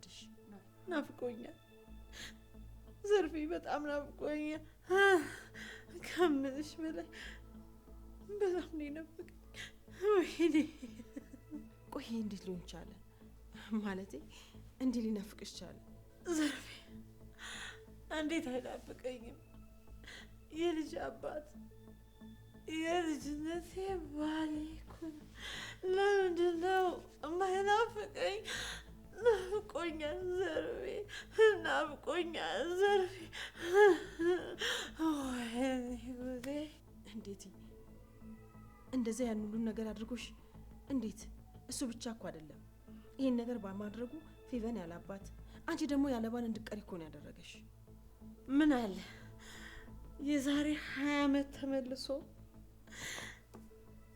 ልውሰድሽ? ናፍቆኛል ዘርፌ፣ በጣም ናፍቆኛል። ከምልሽ በላይ በጣም ነው የናፈቀኝ። ወይኔ ቆይ እንዴት ሊሆን ቻለ? ማለቴ እንዴት ሊናፍቅሽ ቻለ? ዘርፌ እንዴት አይናፍቀኝም? የልጅ አባት የልጅነቴ ባሌ እኮ ነው። ለምንድን ነው የማይናፍቀኝ? ናፍቆኛል ዘርፌ፣ ናፍቆኛል ዘርፌ። ወይኔ ጉዴ! እንዴት እንደዚያ ያን ሁሉ ነገር አድርጎሽ እንዴት? እሱ ብቻ እኮ አይደለም ይሄን ነገር በማድረጉ ፌቨን ያላባት፣ አንቺ ደግሞ ያለባን እንድትቀሪ እኮ ነው ያደረገሽ። ምን አለ የዛሬ 20 ዓመት ተመልሶ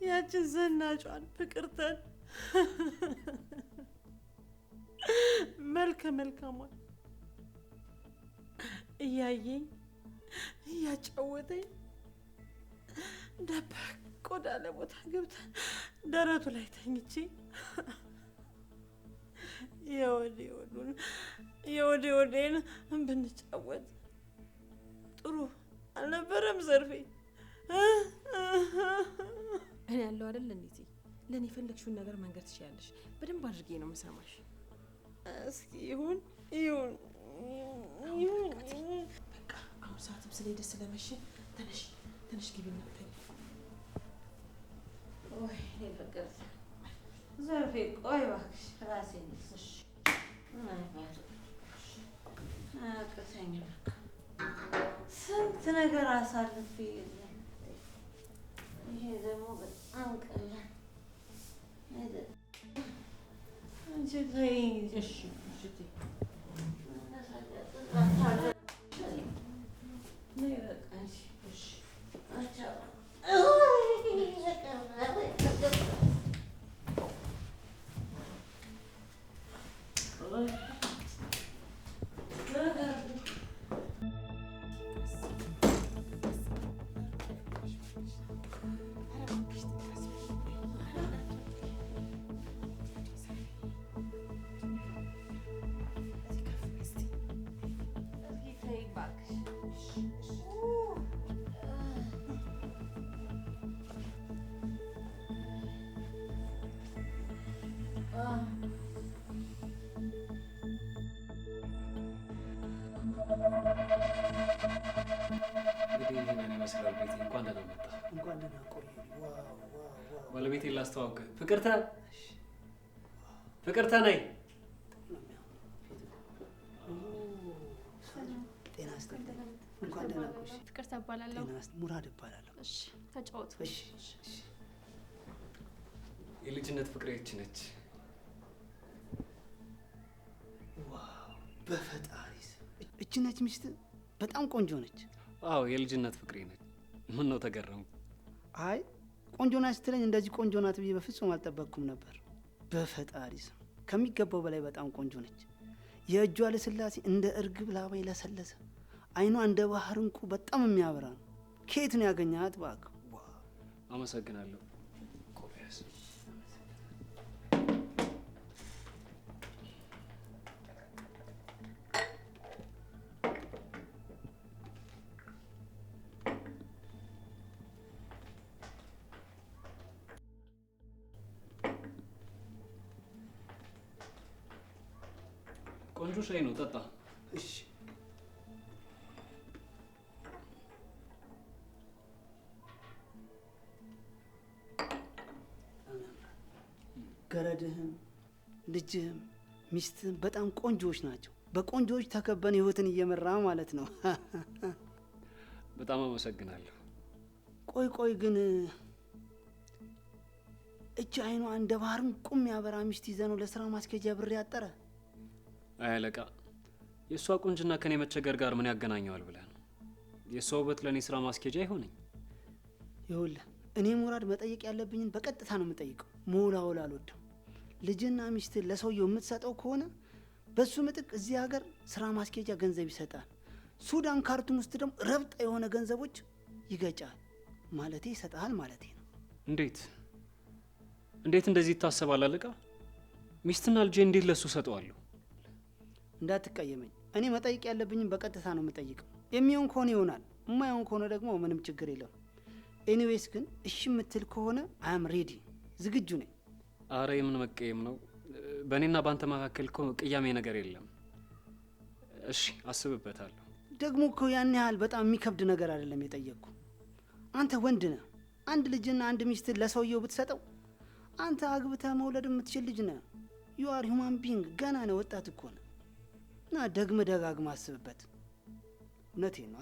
ያችን ዘናጯን ፍቅርተን መልከ መልካሟን እያየኝ እያጫወተኝ ደበቅ ወዳለ ቦታ ገብተን ደረቱ ላይ ተኝቼ የወዴ ወዴን ብንጫወት ጥሩ አልነበረም ዘርፌ? እኔ ያለው አይደል እንዴ? ለኔ የፈለግሽውን ነገር መንገር ትችያለሽ። በደንብ አድርጌ ነው የምሰማሽ። እስኪ ይሁን። በቃ አሁን ሰዓትም ስለሄደ ስለመሸ ተነሽ ግቢና ተኝ። ወይ ፍቅር ዘርፌ፣ ቆይ እባክሽ ራሴን ልስሽ። አቅተኝ ስንት ነገር አሳልፌ ይሄ ደግሞ በጣም ቀላል አይደል? አንቺ ተይኝ። እሺ እንግዲህ ይሄንን ይመስላል ቤቴ። እንኳን ደህና መጣ። እንኳን ደህና ቆይ። ባለቤቴን ላስተዋውቅ። ፍቅርተ ነይ። ጤና ይስጥልኝ። እንኳን ደህና ቆይ። ፍቅርተ እባላለሁ። ሙራድ እባላለሁ። እሺ ተጫወቱ። እሺ የልጅነት ፍቅሬች ነች። ዋው! በፈጣሪ እቺ ነች ሚስት? በጣም ቆንጆ ነች። አዎ የልጅነት ፍቅሬ ነች። ምን ነው ተገረሙ? አይ ቆንጆ ናት ስትለኝ እንደዚህ ቆንጆ ናት ብዬ በፍጹም አልጠበቅኩም ነበር። በፈጣሪ ስም ከሚገባው በላይ በጣም ቆንጆ ነች። የእጇ ለስላሴ እንደ እርግብ ላባ የለሰለሰ፣ አይኗ እንደ ባህር እንቁ በጣም የሚያበራ ነው። ከየት ነው ያገኛት እባክህ? አመሰግናለሁ። ቆያስ ቆንጆ ሻይ ነው፣ ጠጣ። እሺ ገረድህም ልጅህም ሚስትህም በጣም ቆንጆዎች ናቸው። በቆንጆዎች ተከበን ህይወትን እየመራ ማለት ነው። በጣም አመሰግናለሁ። ቆይ ግን እጅ አይኗ እንደ ባህርም ቁም ያበራ ሚስት ይዘህ ነው ለስራ ማስኬጃ ብር ያጠረ? አይ አለቃ፣ የእሷ ቁንጅና ከኔ መቸገር ጋር ምን ያገናኘዋል ብለህ ነው? የእሷ ውበት ለእኔ ስራ ማስኬጃ አይሆነኝ። ይኸውልህ እኔ ሙራድ መጠየቅ ያለብኝን በቀጥታ ነው የምጠይቀው። መውላወል አልወድም። ልጅና ሚስትን ለሰውየው የምትሰጠው ከሆነ በሱ ምጥቅ እዚህ ሀገር ስራ ማስኬጃ ገንዘብ ይሰጣል። ሱዳን ካርቱም ውስጥ ደግሞ ረብጣ የሆነ ገንዘቦች ይገጫል። ማለቴ ይሰጣል ማለቴ ነው። እንዴት እንደዚህ ይታሰባል አለቃ? ሚስትና ልጄ እንዴት ለሱ ሰጠዋለሁ? እንዳትቀየመኝ። እኔ መጠየቅ ያለብኝም በቀጥታ ነው የምጠይቀው። የሚሆን ከሆነ ይሆናል፣ የማይሆን ከሆነ ደግሞ ምንም ችግር የለም። ኤኒዌይስ ግን እሺ የምትል ከሆነ አም ሬዲ፣ ዝግጁ ነኝ። አረ የምን መቀየም ነው? በእኔና በአንተ መካከል እኮ ቅያሜ ነገር የለም። እሺ አስብበታለሁ። ደግሞ እኮ ያን ያህል በጣም የሚከብድ ነገር አይደለም የጠየቅኩ። አንተ ወንድ ነህ። አንድ ልጅና አንድ ሚስት ለሰውየው ብትሰጠው አንተ አግብተህ መውለድ የምትችል ልጅ ነህ። ዩ አር ሂውማን ቢንግ፣ ገና ነው፣ ወጣት እኮ ነህ። እና ደጋግማ አስብበት። እውነቴን ነው፣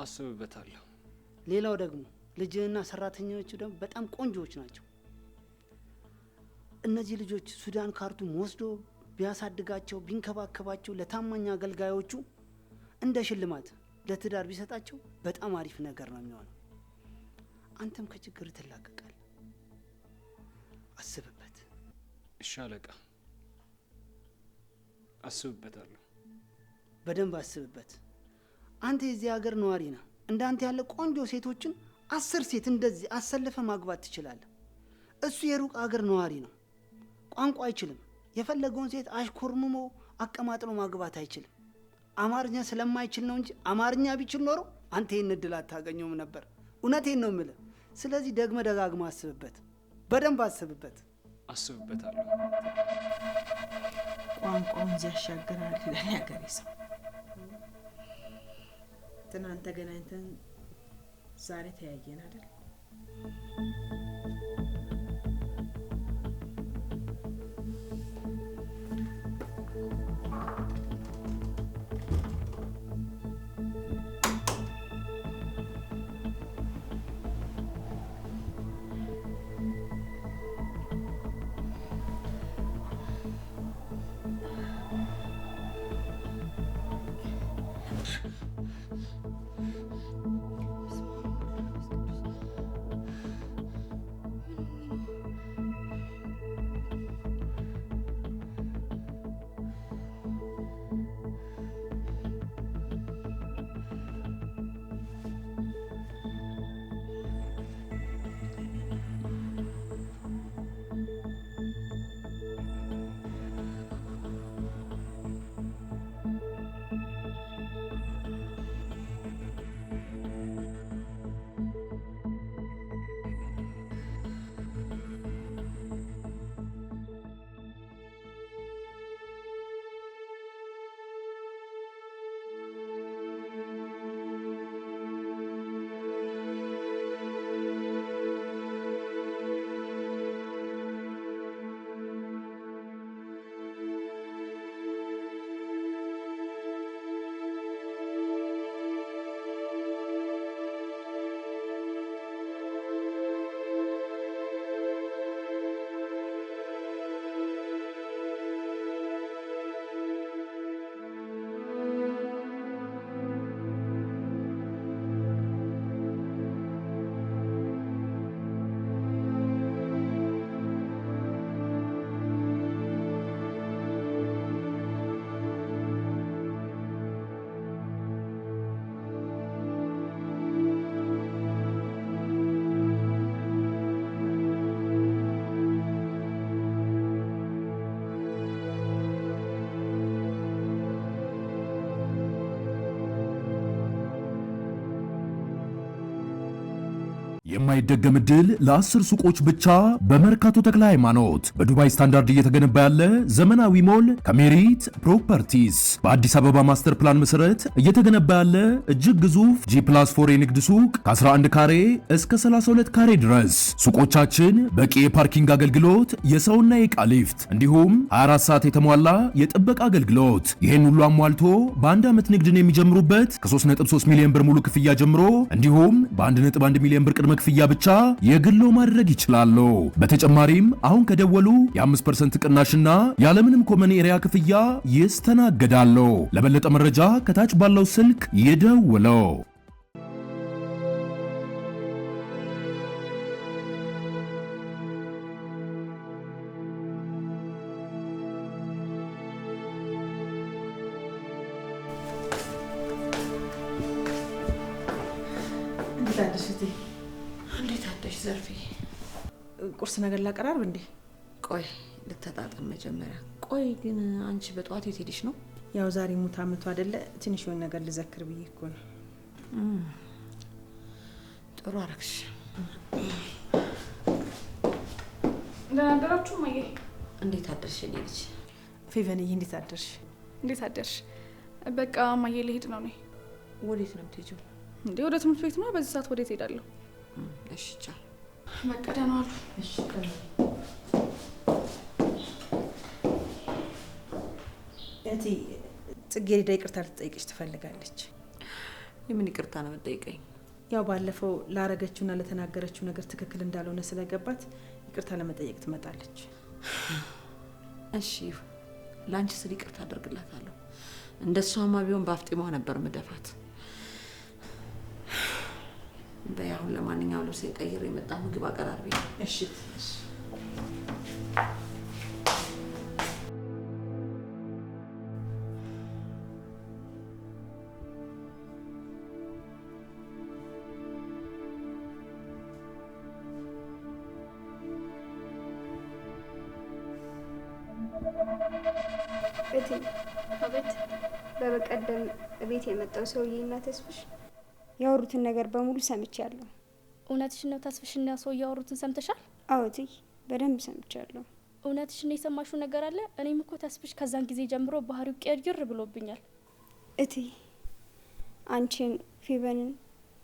አስብበታለሁ። ሌላው ደግሞ ልጅህና ሰራተኞቹ ደግሞ በጣም ቆንጆዎች ናቸው። እነዚህ ልጆች ሱዳን ካርቱም ወስዶ ቢያሳድጋቸው ቢንከባከባቸው ለታማኝ አገልጋዮቹ እንደ ሽልማት ለትዳር ቢሰጣቸው በጣም አሪፍ ነገር ነው የሚሆነው። አንተም ከችግር ትላቀቃለህ። አስብበት። እሺ አለቃ፣ አስብበታለሁ። በደንብ አስብበት። አንተ የዚህ ሀገር ነዋሪ ነህ። እንዳንተ ያለ ቆንጆ ሴቶችን 10 ሴት እንደዚህ አሰልፈ ማግባት ትችላለህ። እሱ የሩቅ ሀገር ነዋሪ ነው። ቋንቋ አይችልም። የፈለገውን ሴት አሽኮርምሞ አቀማጥሎ ማግባት አይችልም። አማርኛ ስለማይችል ነው እንጂ አማርኛ ቢችል ኖሮ አንተ ይህን እድል አታገኘውም ነበር። እውነቴን ነው የምልህ። ስለዚህ ደጋግማ አስብበት። በደንብ አስብበት። አስብበታለሁ። ቋንቋውን ያሻገራል ይላል ያገሬ ሰው። ትናንት ተገናኝተን ዛሬ ተያየን አይደል? የማይደገም ድል ለ10 ሱቆች ብቻ በመርካቶ ተክለ ሃይማኖት በዱባይ ስታንዳርድ እየተገነባ ያለ ዘመናዊ ሞል ከሜሪት ፕሮፐርቲስ በአዲስ አበባ ማስተር ፕላን መሰረት እየተገነባ ያለ እጅግ ግዙፍ G+4 የንግድ ሱቅ ከ11 ካሬ እስከ 32 ካሬ ድረስ ሱቆቻችን በቂ የፓርኪንግ አገልግሎት፣ የሰውና የዕቃ ሊፍት እንዲሁም 24 ሰዓት የተሟላ የጥበቃ አገልግሎት። ይህን ሁሉ አሟልቶ በአንድ ዓመት ንግድን የሚጀምሩበት ከ3.3 ሚሊዮን ብር ሙሉ ክፍያ ጀምሮ እንዲሁም በ1.1 ሚሊዮን ብር ቅድመ ክፍያ ብቻ የግሎ ማድረግ ይችላሉ። በተጨማሪም አሁን ከደወሉ የ5% ቅናሽና ያለምንም ኮመን ኤሪያ ክፍያ ይስተናገዳሉ። ለበለጠ መረጃ ከታች ባለው ስልክ ይደውሉ። እንዴት አደሽ ዘርፌ? ቁርስ ነገር ላቀራርብ እንዴ? ቆይ ልተጣጥም መጀመሪያ። ቆይ ግን አንቺ በጠዋት የት ሄድሽ ነው? ያው ዛሬ ሙት ዓመቱ አይደለ? ትንሽ የሆነ ነገር ልዘክር ብዬ እኮ ነው። ጥሩ አረግሽ። ደህና አደራችሁ እማዬ? እንዴት አደርሽ የኔ ልጅ? ፌቨንዬ እንዴት አደርሽ? እንዴት አደርሽ? በቃ እማዬ ልሄድ ነው። እኔ ወዴት ነው የምትሄጂው? እንዴ ወደ ትምህርት ቤት ነው። በዚህ ሰዓት ወዴት ሄዳለሁ? እሺ ቻው። በቃ ደህና ዋሉ። እሺ እህቴ ጽጌረዳ ይቅርታ ልትጠይቅሽ ትፈልጋለች። የምን ይቅርታ ነው የምትጠይቀኝ? ያው ባለፈው ላረገችውና ለተናገረችው ነገር ትክክል እንዳልሆነ ስለገባት ይቅርታ ለመጠየቅ ትመጣለች። እሺ ላንቺ ስል ይቅርታ አደርግላታለሁ። እንደሷማ ቢሆን በአፍጢሟ ነበር ምደፋት። በያሁን ለማንኛውም ልብስ ቀይሬ የመጣ ምግብ አቀራርቢ። እሺ አቤት። በበቀደም ቤት የመጣው ሰውዬና ተስፍሽ ያወሩትን ነገር በሙሉ ሰምቻለሁ። እውነትሽን ነው? ተስፍሽና ሰው ያወሩትን ሰምተሻል? አዎ እትዬ፣ በደንብ ሰምቻለሁ። እውነትሽን የሰማሽው ነገር አለ? እኔም እኮ ተስፍሽ ከዛን ጊዜ ጀምሮ ባህሪው ቀይር ብሎብኛል። እትዬ፣ አንቺን፣ ፌቨንን፣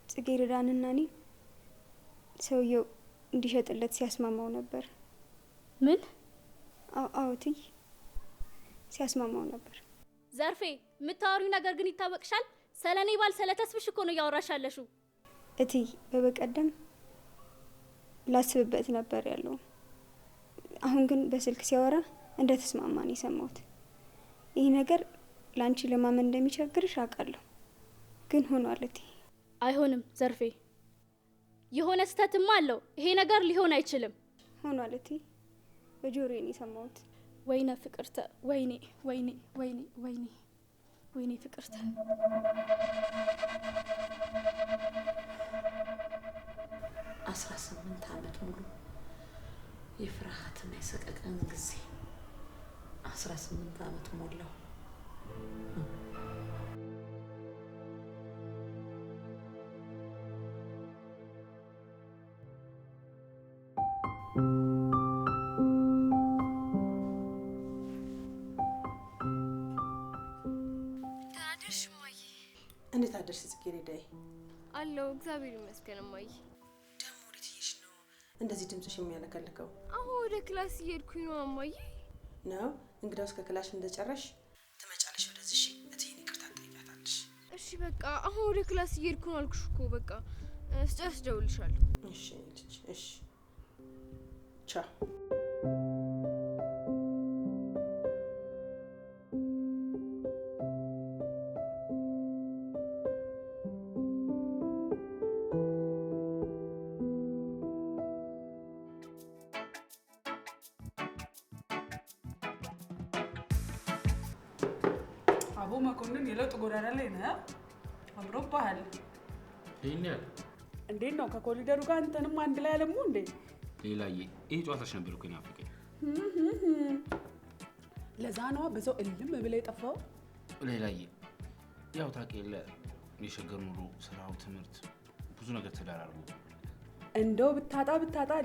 ጽጌረዳንና እኔ ሰውየው እንዲሸጥለት ሲያስማማው ነበር። ምን? አዎ እትዬ፣ ሲያስማማው ነበር። ዘርፌ፣ የምታወሪው ነገር ግን ይታወቅሻል። ስለኔ ባል ስለ ተስፍሽ እኮ ነው ያወራሻለሽው። እትዬ፣ በበቀደም ላስብበት ነበር ያለው። አሁን ግን በስልክ ሲያወራ እንደ ተስማማን የሰማሁት። ይህ ነገር ላንቺ ለማመን እንደሚቸግርሽ አውቃለሁ፣ ግን ሆኗል እትዬ። አይሆንም ዘርፌ፣ የሆነ ስህተትማ አለው። ይሄ ነገር ሊሆን አይችልም። ሆኗል እትዬ፣ በጆሮዬ ነው የሰማሁት። ወይኔ ፍቅርተ፣ ወይኔ ወይኔ ወይኔ ወይኔ ወይኔ ፍቅርተ። 18 ዓመት ሙሉ የፍርሃትና የሰቀቀን ጊዜ 18 ዓመት ሞላው። እንዴት አደርሽ ጽጌረዳዬ? አለው እግዚአብሔር ይመስገን። እማዬ ደግሞ ወዴት እየሄድሽ ነው እንደዚህ ድምፅሽ የሚያለከልከው? አሁን ወደ ክላስ እየሄድኩኝ ነው እማዬ። ነው እንግዳውስ ከክላሽ እንደጨረሽ ትመጫለሽ ወደዚህ። እሺ እትዬን ይቅርታ ትጠይቂያታለሽ። እሺ በቃ አሁን ወደ ክላስ እየሄድኩ ነው አልኩሽ እኮ። በቃ ስጨርስ እደውልልሻለሁ። እሺ ልጅ፣ እሺ ቻው። አቦ መኮንን የለውጥ ጎዳና ላይ ነህ። አምሮብሃል። ይሄን ያህል እንዴት ነው ከኮሪደሩ ጋር አንተንም አንድ ላይ አለሙ እንዴ? ሌላዬ፣ ይሄ ጨዋታሽ ነበር እኮ ናፍቀኝ። ለዛ ነዋ በዛው እልም ብለህ የጠፋው። ሌላዬ፣ ያው ታውቂ የለ የሸገር ኑሮ፣ ስራው፣ ትምህርት፣ ብዙ ነገር ተደራርቦ እንደው ብታጣ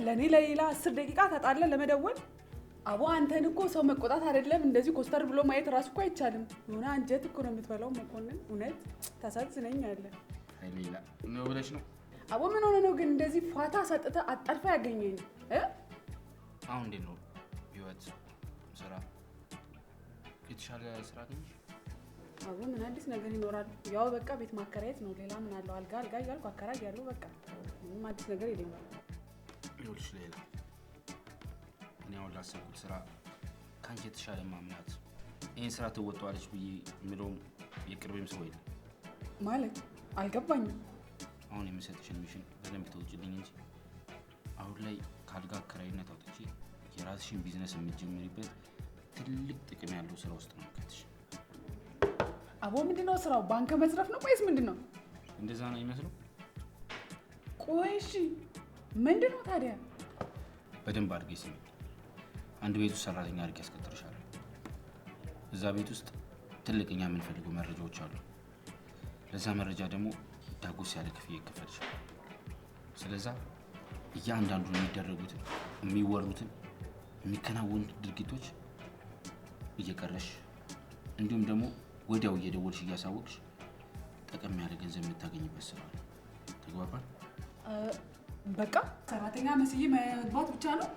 ለኔ ለሌላ 10 ደቂቃ ታጣለህ ለመደወል። አቦ አንተን እኮ ሰው መቆጣት አይደለም እንደዚህ ኮስተር ብሎ ማየት ራሱ እኮ አይቻልም። የሆነ አንጀት እኮ ነው የምትበላው መኮንን። እውነት ታሳዝነኛለህ። አይ ሌላ ነው ብለሽ ነው? አቦ ምን ሆነ ነው ግን እንደዚህ ፏታ ሰጥተህ አጣልፋ ያገኘኝ? አሁን እንዴት ነው ህይወት፣ ስራ? የተሻለ ስራ አገኘሽ? አቦ ምን አዲስ ነገር ይኖራል? ያው በቃ ቤት ማከራየት ነው። ሌላ ምን አለው? አልጋ እያልኩ አከራያለሁ። በቃ ምንም አዲስ ነገር የለኝም። ይኸውልሽ ሌላ፣ እኔ አሁን ላሰብኩት ስራ ከአንቺ የተሻለ ማምናት ይህን ስራ ትወጣዋለች ብዬ የምለውም የቅርቤም ሰው የለም። ማለት አልገባኝም። አሁን የምሰጥሽን ሚሽን በደንብ ተወጪልኝ እንጂ አሁን ላይ ከአልጋ አከራይነት አውጥቼ የራስሽን ቢዝነስ የምትጀምሪበት ትልቅ ጥቅም ያለው ስራ ውስጥ ነው ከተሽ። አቦ ምንድነው ስራው? ባንክ መዝረፍ ነው ወይስ ምንድነው? እንደዛ ነው ይመስለው። ቆይ እሺ ምንድነው ታዲያ? በደንብ አድርጌ ስሚ። አንድ ቤት ውስጥ ሰራተኛ አድርጌ ያስቀጥርሻለሁ። እዛ ቤት ውስጥ ትልቅኛ የምንፈልገው መረጃዎች አሉ። ለዛ መረጃ ደግሞ ዳጎስ ያለ ክፍያ ይከፈልሻል። ስለዛ እያንዳንዱ የሚደረጉትን የሚወሩትን የሚከናወኑት ድርጊቶች እየቀረሽ እንዲሁም ደግሞ ወዲያው እየደወልሽ እያሳወቅሽ ጠቀም ያለ ገንዘብ የምታገኝበት ስራ ነው። ተግባባን? በቃ ሰራተኛ መስዬ መግባት ብቻ ነው?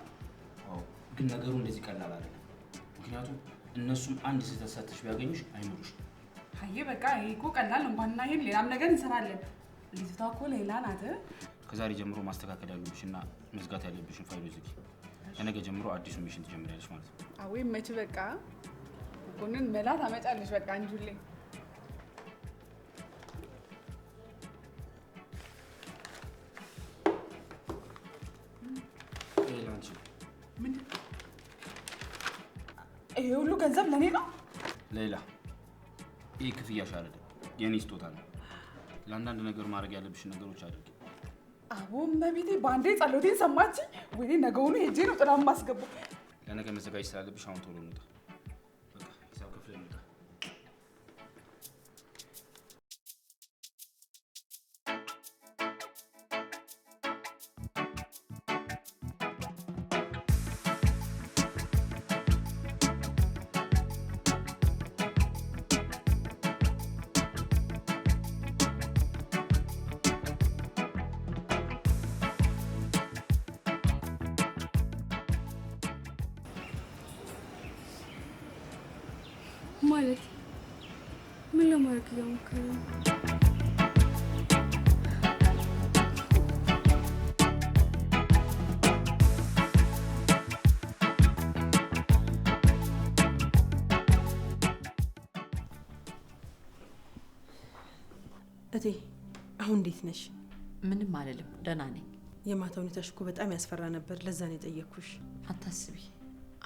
አዎ፣ ግን ነገሩ እንደዚህ ቀላል አይደለም። ምክንያቱም እነሱም አንድ ስህተት ሰርተሽ ቢያገኙሽ አይምሩሽ። አየ በቃ ይሄ እኮ ቀላል ነው። እንኳንና ይሄን ሌላም ነገር እንሰራለን። ልጅቷ እኮ ሌላ ናት። ከዛሬ ጀምሮ ማስተካከል ያለብሽና መዝጋት ያለብሽን ፋይሎች ዝጊ። ከነገ ጀምሮ አዲሱ ሚሽን ትጀምሪያለሽ ማለት ነው። አዎ መች በቃ ኮንን መላ ታመጫለሽ። በቃ እንጁልኝ ላንቺ ምንድን ይሄ ሁሉ ገንዘብ ለኔ ነው? ሌላ ይሄ ክፍያሽ አይደለም፣ የኔ ስጦታ ነው። ለአንዳንድ ነገር ማድረግ ያለብሽን ነገሮች አድርጊ። አቦ መቤቴ ባንዴ ጸሎቴን ሰማች። ወይኔ ነገውኑ ሄጄ ነው ጥላም ማስገባ። ለነገ መዘጋጀት ስላለብሽ አሁን ቶሎ እንውጣ። በቃ ሂሳብ ከፍለን እንውጣ። ማለት ምን ለማድረግ እየሞከረ ነው? እቴ አሁን እንዴት ነሽ? ምንም አልልም፣ ደህና ነኝ። የማታ ሁኔታሽ እኮ በጣም ያስፈራ ነበር። ለዛ ነው የጠየቅኩሽ። አታስቢ፣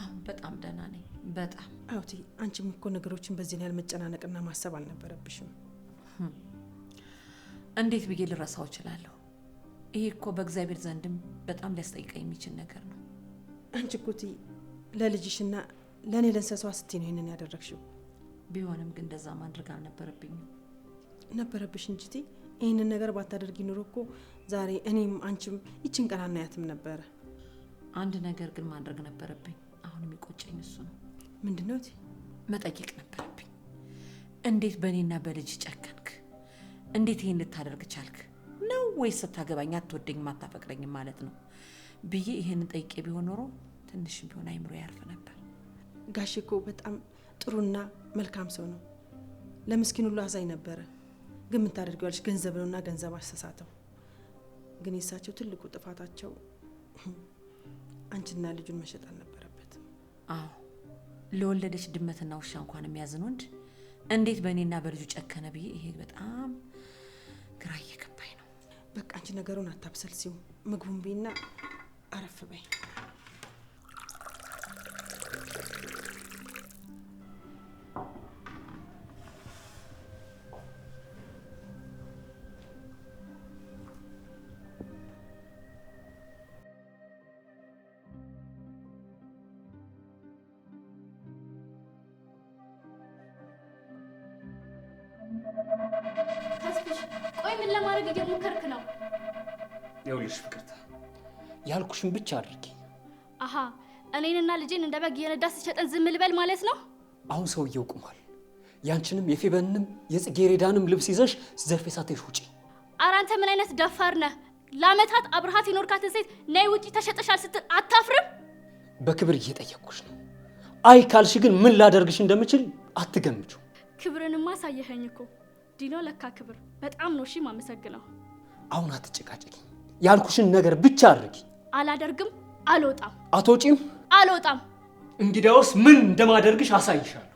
አሁን በጣም ደህና ነኝ። በጣም አውቲ፣ አንቺም እኮ ነገሮችን በዚህ ያህል መጨናነቅና ማሰብ አልነበረብሽም። እንዴት ብዬ ልረሳው እችላለሁ? ይሄ እኮ በእግዚአብሔር ዘንድም በጣም ሊያስጠይቀኝ የሚችል ነገር ነው። አንቺ እኮ እቴ ለልጅሽና ለእኔ ለእንስሳዋ ስትይ ነው ይሄንን ያደረግሽው። ቢሆንም ግን እንደዛ ማድረግ አልነበረብኝም። ነበረብሽ እንጂ እቴ፣ ይህንን ነገር ባታደርጊ ኑሮ እኮ ዛሬ እኔም አንቺም ይችን ቀን አናያትም ነበረ። አንድ ነገር ግን ማድረግ ነበረብኝ። አሁን የሚቆጨኝ እሱ ነው። ምንድን ነው እቴ? መጠየቅ ነበረብኝ። እንዴት በእኔና በልጅ ጨከንክ? እንዴት ይሄን ልታደርግ ቻልክ? ነው ወይስ ስታገባኝ አትወደኝም አታፈቅረኝም ማለት ነው ብዬ ይሄንን ጠይቄ ቢሆን ኖሮ ትንሽም ቢሆን አይምሮ ያርፍ ነበር። ጋሼ እኮ በጣም ጥሩና መልካም ሰው ነው። ለምስኪን ሁሉ አዛኝ ነበረ። ግን የምታደርጊዋለሽ ገንዘብ ነውና ገንዘብ አስተሳተው። ግን የሳቸው ትልቁ ጥፋታቸው አንቺና ልጁን መሸጥ አልነበረበትም። አዎ ለወለደች ድመትና ውሻ እንኳን የሚያዝን ወንድ እንዴት በእኔና በልጁ ጨከነ ብዬ ይሄ በጣም ግራ እየገባኝ ነው። በቃ አንቺ ነገሩን አታብሰልሲው። ምግቡን ቢና አረፍ በይ። ቆይ ምን ለማድረግ እየሞከርክ ነው? ይኸውልሽ ፍቅርታ፣ ያልኩሽን ብቻ አድርጊ። አሃ እኔንና ልጄን እንደ በግ እየነዳ ስትሸጠን ዝም ልበል ማለት ነው? አሁን ሰውየው ቁሟል። ያንቺንም የፌበንንም የጽጌሬዳንም ልብስ ይዘሽ ዘርፌ ሳትሽ ውጪ። ኧረ አንተ ምን አይነት ደፋር ነህ? ለአመታት አብርሃት የኖርካትን ሴት ነይ ውጪ ተሸጠሻል ስትል አታፍርም? በክብር እየጠየቅኩሽ ነው። አይ ካልሽ ግን ምን ላደርግሽ እንደምችል አትገምቹ። ክብርንማ አሳየኸኝ እኮ ዲኖ። ለካ ክብር በጣም ነው። እሺ ማመሰግነው። አሁን አትጨቃጨቂ። ያልኩሽን ነገር ብቻ አድርጊ። አላደርግም። አልወጣም። አትወጪም? አልወጣም። እንግዲያውስ ምን እንደማደርግሽ አሳይሻለሁ።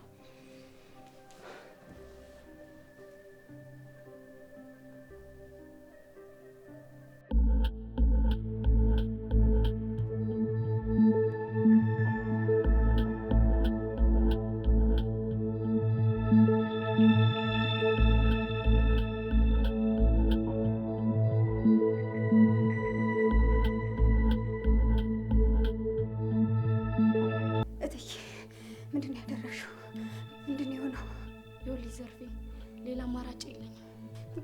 ምንድን ነው ያደረግሽው? ይኸውልሽ ዘርፌ ሌላ አማራጭ የለኝም።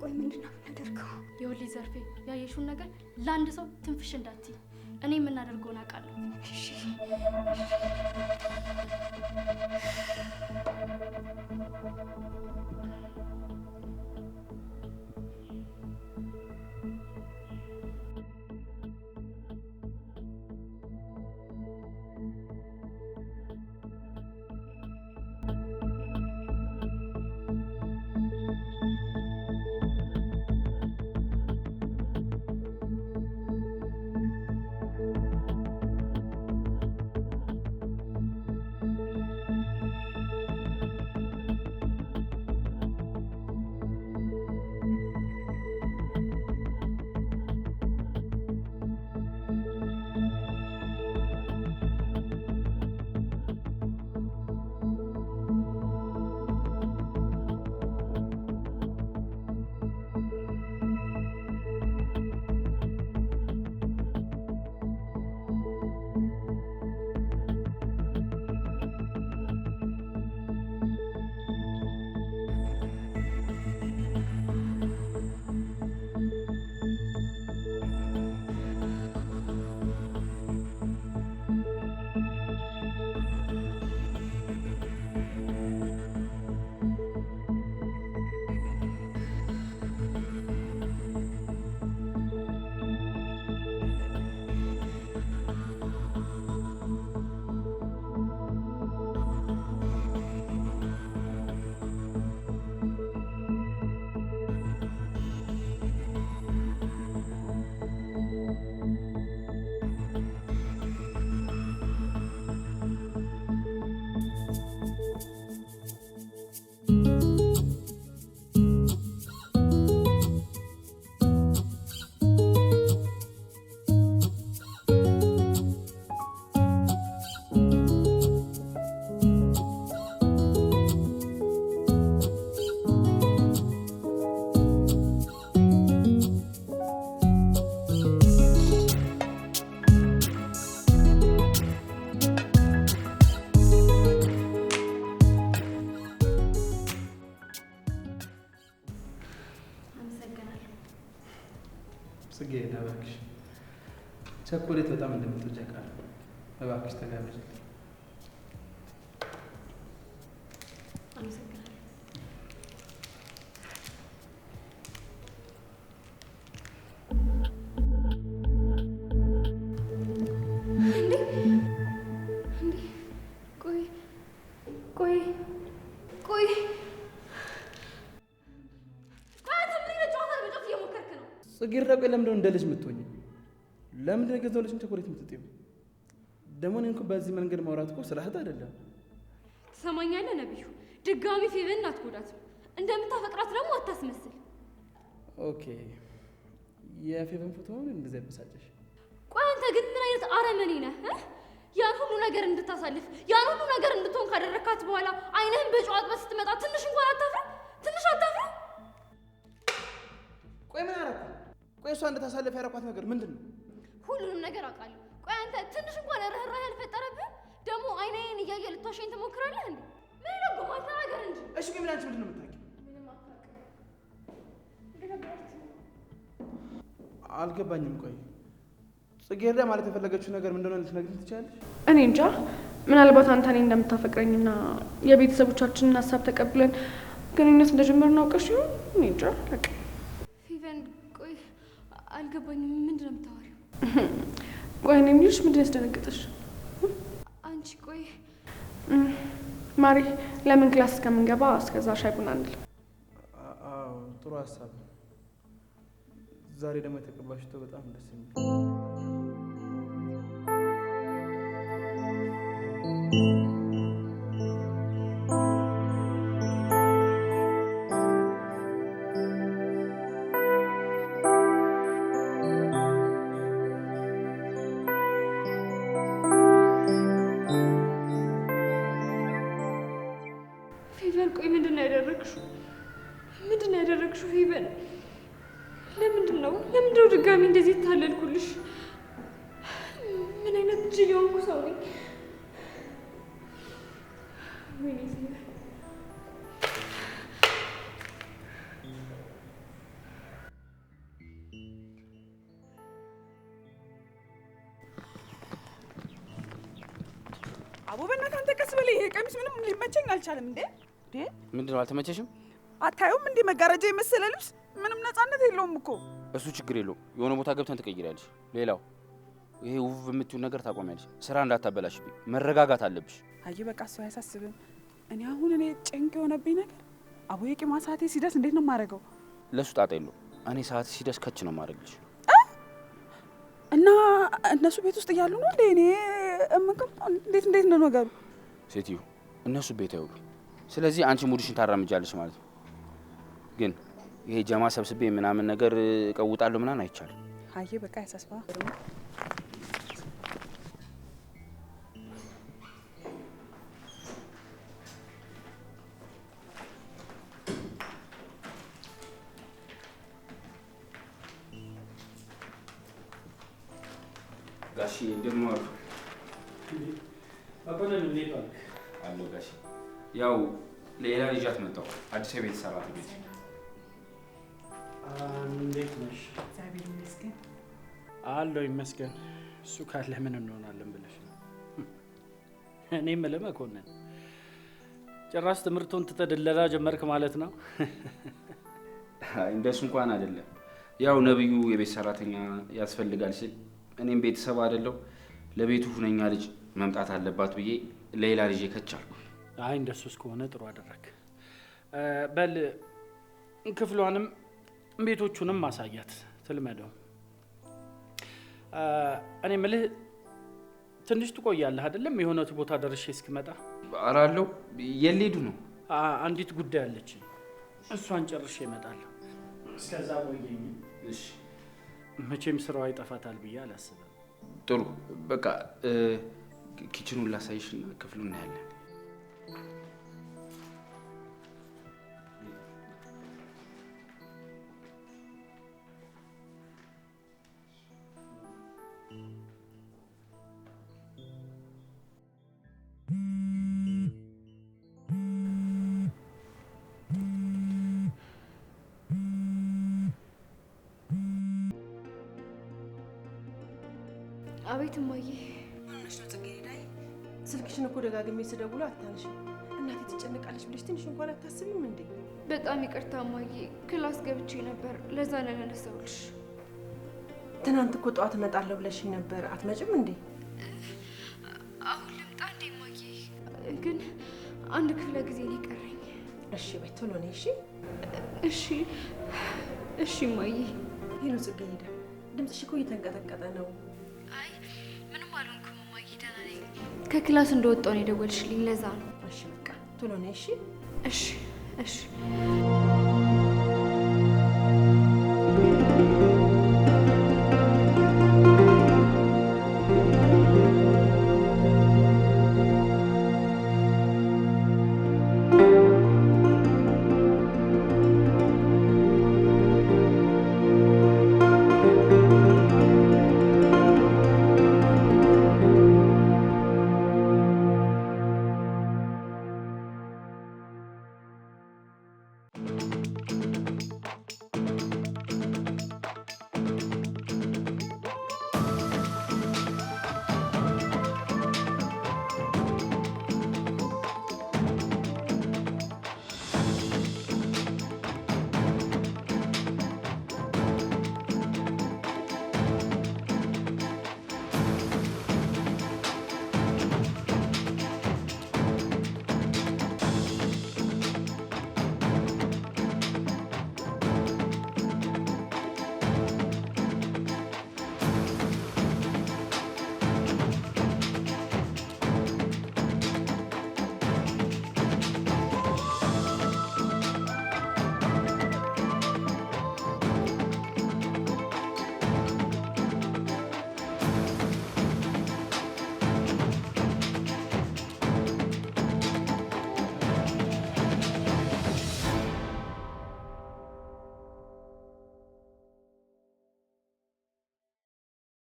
ቆይ ምንድን ነው የምናደርገው? ይኸውልሽ ዘርፌ ያየሽውን ነገር ለአንድ ሰው ትንፍሽ እንዳትይ። እኔ የምናደርገውን አውቃለሁ። እሺ ጽጌረዳ እባክሽ ቸኮሌት በጣም እንደምትወጪ አውቃለሁ። እባክሽ ተጋበዥ። ጽጌረዳ ቆይ ለምንድን ነው እንደ ልጅ የምትሆኝ? ለምንድን ነው የገዛው ልጅን ቸኮሌት የምትጥይው? ደግሞ እኔን እኮ በዚህ መንገድ ማውራት እኮ ስርዓት አይደለም። ትሰማኛለህ ነብዩ? ድጋሚ ፌቨንን አትጎዳትም። እንደምታፈቅራት ደግሞ አታስመስል። ኦኬ የፌቨን ፎቶ ነው እንደዚህ ያበሳጨሽ? ቆይ አንተ ግን ምን አይነት አረመኔ ነህ? ያን ሁሉ ነገር እንድታሳልፍ ያን ሁሉ ነገር እንድትሆን ካደረካት በኋላ አይንህን በጨዋጥበት ስትመጣ ትንሽ እንኳን አታፍርም? ትንሽ አታፍርም? ቆይ ምን አደረኩ? ቆይ እሷ እንድታሳልፍ ያደረኳት ነገር ምንድን ነው? ሁሉንም ነገር አውቃለሁ። ቆይ አንተ ትንሽ እንኳን ርህራሄ ያልፈጠረብህ ደግሞ አይኔን እያየ ልትዋሸኝ ትሞክራለህ እንዴ? ምን ነው ግባ ተናገር እንጂ። እሺ ቆይ ምን አንቺ ምንድን ነው የምታውቂው? አልገባኝም። ቆይ ጽጌረዳ ማለት የፈለገችው ነገር ምንድነው ልትነግሪኝ ትችላለሽ? እኔ እንጃ። ምናልባት አንተ እኔ እንደምታፈቅረኝና የቤተሰቦቻችንን ሀሳብ ተቀብለን ግንኙነት እንደጀመርን አውቀሽ ይሆን? እኔ እንጃ። በቃ ፌቨን ቆይ አልገባኝም። ምንድን ነው የምታወሪው? ቆይ እኔ የምልሽ ምንድን ነው ያስደነገጠሽ? አንቺ ቆይ ማሪ ለምን ክላስ እስከምንገባ እስከዛ ሻይ ቡና እንል? አዎ ጥሩ ሀሳብ። ዛሬ ደግሞ የተቀባሽው በጣም ደስ የሚል ፌቨን ቆይ ምንድን ነው ያደረግሽው? ምንድን ነው ያደረግሽው ፌቨን? ለምንድን ነው ድጋሚ እንደዚህ ታለልኩልሽ? ምን አይነት ጅል የሆንኩ ሰው ነኝ? ወይኔ ፌቨን ቀስ በላይ ይሄ ቀሚስ ምንም ሊመቸኝ አልቻለም። እንዴ ምንድነው አልተመቸሽም? አታዩም እንዴ መጋረጃ የመሰለ ልብስ ምንም ነፃነት የለውም እኮ። እሱ ችግር የለውም። የሆነ ቦታ ገብተን ትቀይሪያለሽ። ሌላው ይሄ ውብ የምትይው ነገር ታቆሚያለሽ። ስራ እንዳታበላሽብኝ። መረጋጋት አለብሽ። አይ በቃ እሱ አያሳስብም። እኔ ጭንቅ የሆነብኝ ነገር አቡዬ ቂማ ሰዓቴ ሲደርስ እንዴት ነው የማደርገው? ለሱ ጣጣ የለውም። እኔ ሰዓት ሲደርስ ከች ነው የማደርግልሽ። እና እነሱ ቤት ውስጥ እያሉ ነው እንዴ? እኔ እንዴት ነው ነገሩ? ሴትዮ እነሱ ቤት አይውሉ። ስለዚህ አንቺ ሙድሽን ታራምጃለሽ ማለት ነው። ግን ይሄ ጀማ ሰብስቤ ምናምን ነገር እቀውጣለሁ ምናምን አይቻልም። አይ በቃ ያሳስባ። ጋሺ እንደምን ዋሉ? አቆነን እንዴት ዋልክ? አለሁ ጋሺ። ያው ሌላ ልጃት መጣሁ። አዲስ ቤት ሰራት ቤት። እንዴት ነሽ? እግዚአብሔር ይመስገን። አለሁ ይመስገን። እሱ ካለ ምን እንሆናለን ብለሽ ነው? እኔ የምልህ መኮንን፣ ጭራሽ ትምህርቱን ትተህ ጀመርክ ማለት ነው? እንደሱ እንኳን አይደለም። ያው ነብዩ የቤት ሰራተኛ ያስፈልጋል ሲል እኔም ቤተሰብ አይደለሁ ለቤቱ ሁነኛ ልጅ መምጣት አለባት ብዬ ሌላ ልጅ ከቻልኩ። አይ እንደሱ እስከሆነ ጥሩ አደረክ። በል ክፍሏንም ቤቶቹንም ማሳያት ትልመደው። እኔ የምልህ ትንሽ ትቆያለህ አይደለም? የሆነቱ ቦታ ደርሼ እስክመጣ። አራለው የሌዱ ነው። አንዲት ጉዳይ አለች፣ እሷን ጨርሼ እመጣለሁ። እስከዛ ቆየኝ። እሺ። መቼም ስራዋ ይጠፋታል ብዬ አላስብም። ጥሩ በቃ ኪችኑን ላሳይሽና ክፍሉን እናያለን። አቤት እማዬ። ምንሽ ነው ጽጌረዳዬ? ስልክሽን እኮ ደጋግሜ ስደውል አታነሺም። እናቴ ትጨነቃለች ብለሽ ትንሽ እንኳን አታስቢም እንዴ? በጣም ይቅርታ እማዬ፣ ክላስ ገብቼ ነበር፣ ለዛ ነው ያነሳሁልሽ። ትናንት እኮ ጠዋት እመጣለሁ ብለሽኝ ነበር፣ አትመጭም እንዴ? አሁን ልምጣ እንዴ እማዬ? ግን አንድ ክፍለ ጊዜ ነው የቀረኝ። እሺ በይ ቶሎ ነይ። እሺ እሺ እሺ እማዬ። ሄሎ ጽጌረዳ፣ ድምፅሽ እኮ እየተንቀጠቀጠ ነው። አይ ምንም አልሆንኩም እማዬ፣ ደህና ነኝ። ከክላስ እንደወጣሁ ነው የደወልሽልኝ፣ ለዛ ነው። እሺ በቃ ቶሎ ነይ። እሺ እሺ እሺ